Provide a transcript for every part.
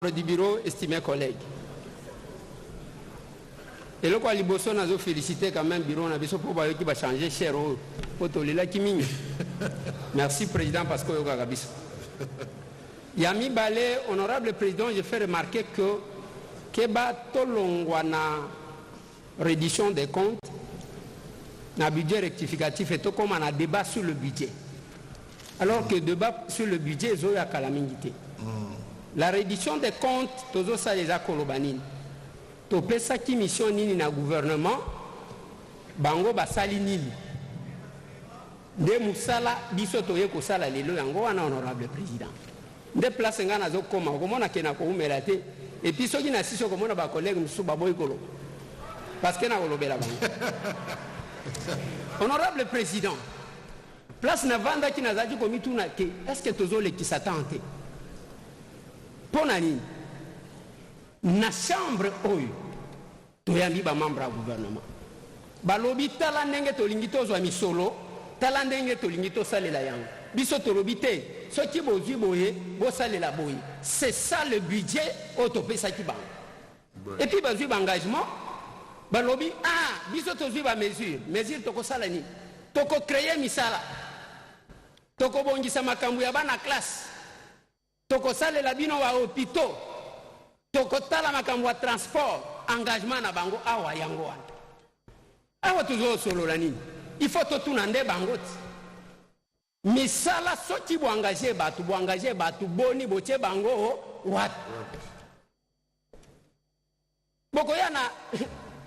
du bureau, estimés collègues. Et le quoi liboso n'a félicité quand même bureau n'a pas pour qui va changer cher au tolila kiming. Merci président parce que yoga gabiso. Yami Balé, honorable président, je fais remarquer que Keba Tolongwana reddition des comptes, un budget rectificatif et tout comme on a débat sur le budget. Alors que le débat sur le budget est à calamité. La reddition des comptes, tout ça les a colobanines. To pesa ki mission nini na gouvernement bango basali nini nde musala biso toye ko sala lelo yango wana honorable président nde place ngana zo koma komona kena ko umela te et puis soki na siso komona ba collègue musu baboy kolo parce que na kolobela bango honorable président place na vanda ki nazaji komituna ke est-ce que tozo le kisatante pona nini na chambre oyo toyambi ba membre ya gouvernement balobi tala ndenge tolingi tozwa misolo tala ndenge tolingi tosalela yango biso tolobi te soki bozwi boye bosalela boye c'est ça le budget oyo topesaki bango et puis bazwi baengagement balobi biso tozwi bamesure tokosala nini tokocreye misala tokobongisa makambo ya bana classe tokosalela bino ba hôpitaux tokotala makambo ya transport engagement na bango awa yango wana awa tozosolola nini il faut totuna nde bango ti misala soki boengage bato boni botie bango wapi bokoya na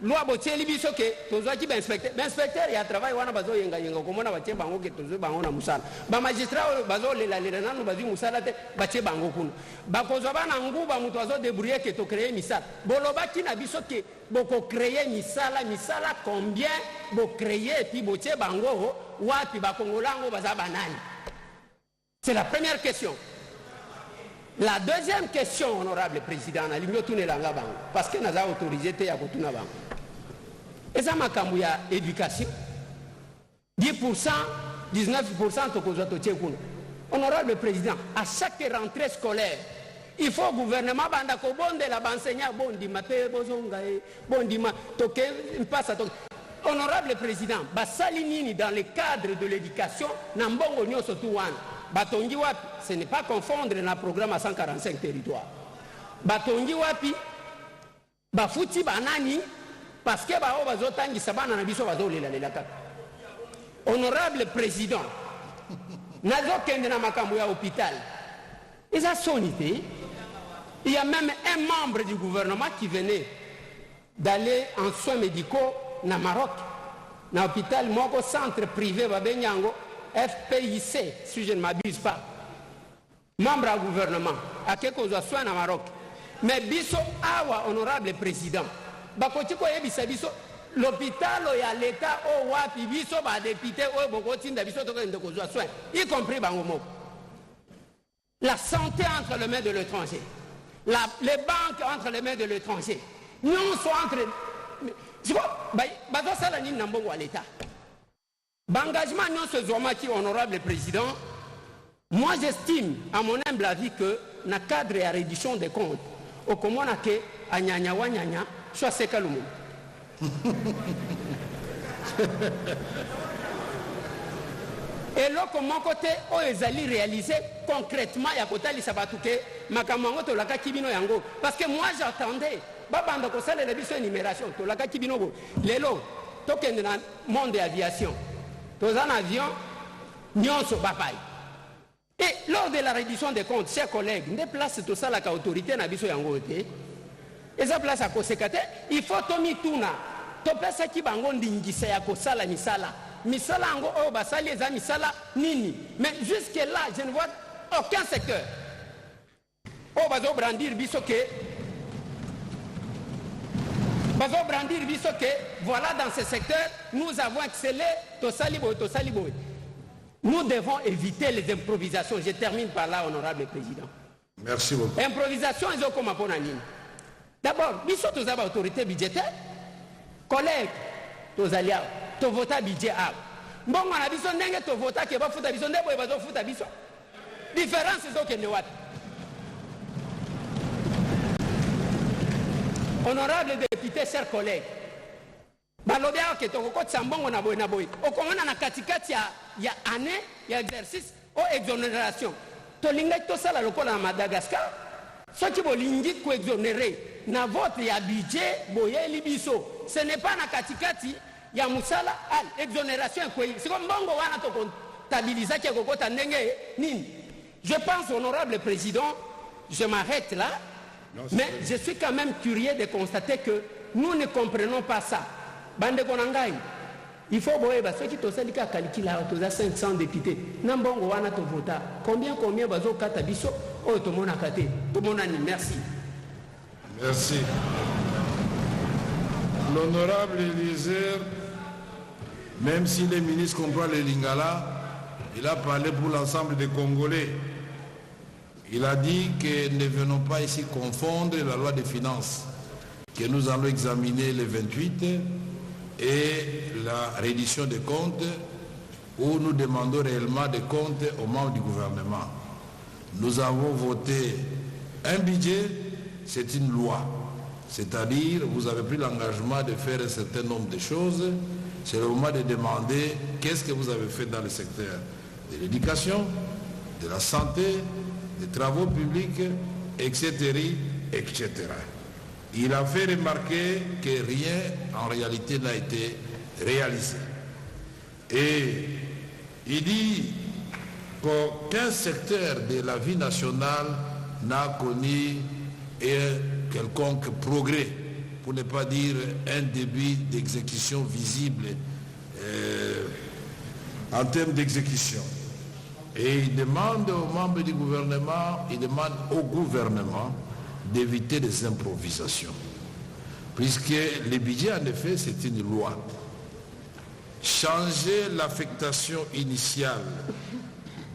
loi botieli biso ke tozwaki bainspecteur ya travail wana bazoyengayenga komona batie bango ke tozwi bango na musala bamagistrat oyo bazolelalera nanu bazwi musala te batie bango kuna bakozwa bana nguba moto azodebrouye ke tocreye misala bolobaki na biso ke bokocreye misala combien bocreye epi botie bango wapi bakongolango baza banani. C'est la première question. La deuxième question, honorable président, parce que nous avons autorisé à Kotuna Bango. Et ça m'a camoué à éducation. 10%, 19% honorable président, à chaque rentrée scolaire, il faut au gouvernement bandako bonde la enseignant bondi maté bozongae bondi ma toke passe toke. Honorable président, basalinini dans le cadre de l'éducation nambongo nyoso tuwana. Batongi wapi, ce n'est pas confondre dans le programme à 145 territoires. Batongi wapi, bafuti banani, parce que bao bazotangi sabana na biso bazolela lelaka. Honorable président, nazo kende na makambo ya hôpital. Ils ont sonité. Il y a même un membre du gouvernement qui venait d'aller en soins médicaux na Maroc, na hôpital moko centre privé babenyango FPIC, si je ne m'abuse pas, membre du gouvernement, à quelque chose soit au Maroc. Mais biso awa, honorable président, bakotiko yebisa biso, l'hôpital ya l'État au wapi biso ba député au bokotinda biso to kende kozwa soin, y compris bangomo. La santé entre les mains de l'étranger, les banques entre les mains de l'étranger, nous sommes entre, tu vois, bazo sala ni nambongo à l'État. L'engagement non se zomaki, honorable président, moi j'estime, à mon humble avis, que dans le cadre de la reddition des comptes, au commun que à nyanya wa nyanya, soit c'est kalumu. Et là, comme mon côté, ils allaient réaliser concrètement, il y a côté de Sabatouké, Makamango, Tolaka Kibino Yango. Parce que moi j'attendais, Babanda Kosale, la biso énumération, Tolaka Kibino, Lélo, token dans le monde de l'aviation. Dans un avion, nyonso bapay. Et lors de la reddition des comptes, chers collègues, ne place tout ça la autorité na biso yango te. Et ça place à kosekate, il faut tomi tuna. To pesa ki bango ndingisa ya kosala misala. Misala ango o basali eza misala nini. Mais jusque là, je ne vois aucun secteur. O bazo brandir biso ke voilà dans ce secteur, nous avons excellé, Tosaliboy. Nous devons éviter les improvisations. Je termine par là, honorable président. Merci beaucoup. Improvisation, ils ont comme un d'abord, nous sommes tous autorité budgétaire. Collègues, tous alliés, tu votes budget. Bon, on a besoin de voter qui va foutre besoin de différence, c'est ce que nous avons. honorable député, chers collègues, balobia ke to ko tsambongo na boy na boy o komona na katikati ya année ya exercice o exonération to linga to sala lokola na Madagascar so ki bolingi ko exonérer na vote ya budget boyeli biso ce n'est pas na katikati ya musala al exonération ko c'est comme bongo wana to comptabiliser ke ko kota ndenge nini. Je pense, honorable président, je m'arrête là, mais je suis quand même curieux de constater que nous ne comprenons pas ça. Bande Konangai, il faut voir ceux qui ont dit qu'il y a 500 députés. Nambongo wana to vota. Combien bazo kata biso o to mona kate. To mona ni merci. Merci. L'honorable Élisée, même si les ministres comprennent le lingala, il a parlé pour l'ensemble des Congolais. Il a dit que ne venons pas ici confondre la loi des finances que nous allons examiner le 28 et la reddition des comptes où nous demandons réellement des comptes aux membres du gouvernement. Nous avons voté un budget, c'est une loi. C'est-à-dire, vous avez pris l'engagement de faire un certain nombre de choses. C'est le moment de demander qu'est-ce que vous avez fait dans le secteur de l'éducation, de la santé, des travaux publics, etc., etc. Il a fait remarquer que rien en réalité n'a été réalisé. Et il dit qu'aucun secteur de la vie nationale n'a connu un quelconque progrès, pour ne pas dire un début d'exécution visible en termes d'exécution. Et il demande aux membres du gouvernement, il demande au gouvernement d'éviter des improvisations. Puisque le budget, en effet, c'est une loi. Changer l'affectation initiale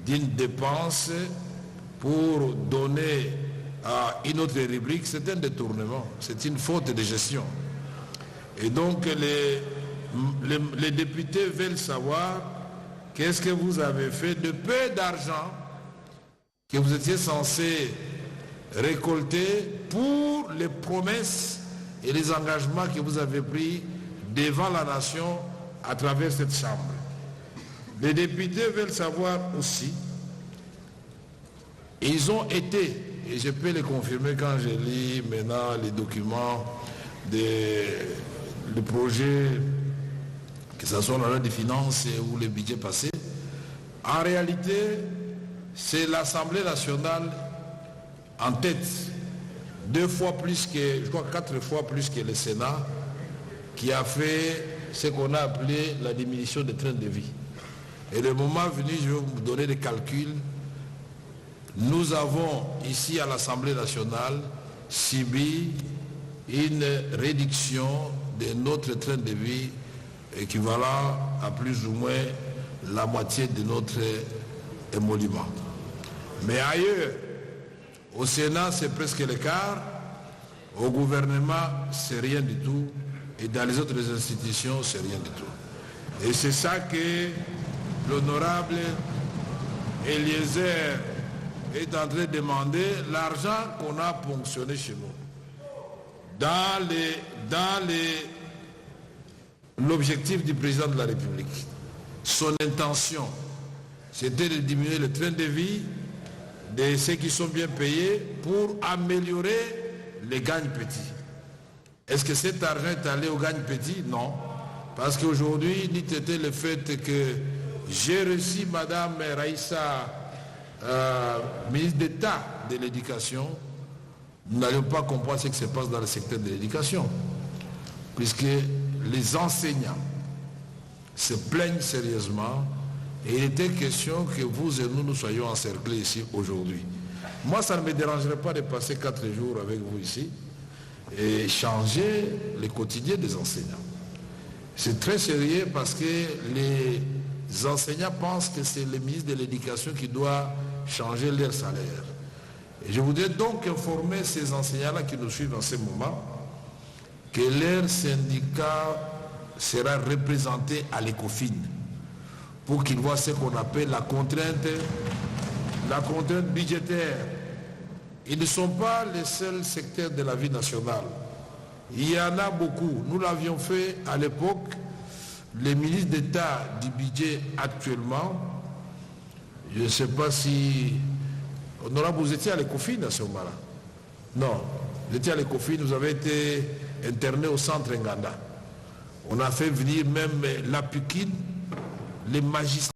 d'une dépense pour donner à une autre rubrique, c'est un détournement, c'est une faute de gestion. Et donc les députés veulent savoir qu'est-ce que vous avez fait de peu d'argent que vous étiez censé récolter pour les promesses et les engagements que vous avez pris devant la nation à travers cette chambre. Les députés veulent savoir aussi, ils ont été, et je peux le confirmer quand je lis maintenant les documents du projet, que ce soit la loi des finances ou le budget passé, en réalité, c'est l'Assemblée nationale en tête, 2 fois plus que, je crois 4 fois plus que le Sénat, qui a fait ce qu'on a appelé la diminution des trains de vie. Et le moment venu, je vais vous donner des calculs. Nous avons ici à l'Assemblée nationale subi une réduction de notre train de vie équivalent à plus ou moins la moitié de notre émolument. Mais ailleurs, au Sénat, c'est presque le quart, au gouvernement, c'est rien du tout, et dans les autres institutions, c'est rien du tout. Et c'est ça que l'honorable Eliezer est en train de demander, l'argent qu'on a ponctionné chez nous. Dans l'objectif du président de la République, son intention, c'était de diminuer le train de vie de ceux qui sont bien payés pour améliorer les gagnes petits. Est-ce que cet argent est allé aux gagnes petits? Non. Parce qu'aujourd'hui, dit était le fait que j'ai reçu Madame Raïssa, ministre d'État de l'Éducation, nous n'allions pas comprendre ce qui se passe dans le secteur de l'éducation. Puisque les enseignants se plaignent sérieusement et il était question que vous et nous soyons encerclés ici aujourd'hui. Moi, ça ne me dérangerait pas de passer 4 jours avec vous ici et changer le quotidien des enseignants. C'est très sérieux parce que les enseignants pensent que c'est le ministre de l'Éducation qui doit changer leur salaire. Et je voudrais donc informer ces enseignants-là qui nous suivent en ce moment que leur syndicat sera représenté à l'ECOFIN pour qu'ils voient ce qu'on appelle la contrainte budgétaire. Ils ne sont pas les seuls secteurs de la vie nationale. Il y en a beaucoup. Nous l'avions fait à l'époque. Les ministres d'État du budget actuellement, je ne sais pas si... Honorable, vous étiez à l'ECOFIN à ce moment-là? Non, vous étiez à l'ECOFIN, vous avez été interné au centre Nganda. On a fait venir même l'APUKID, les magistrats.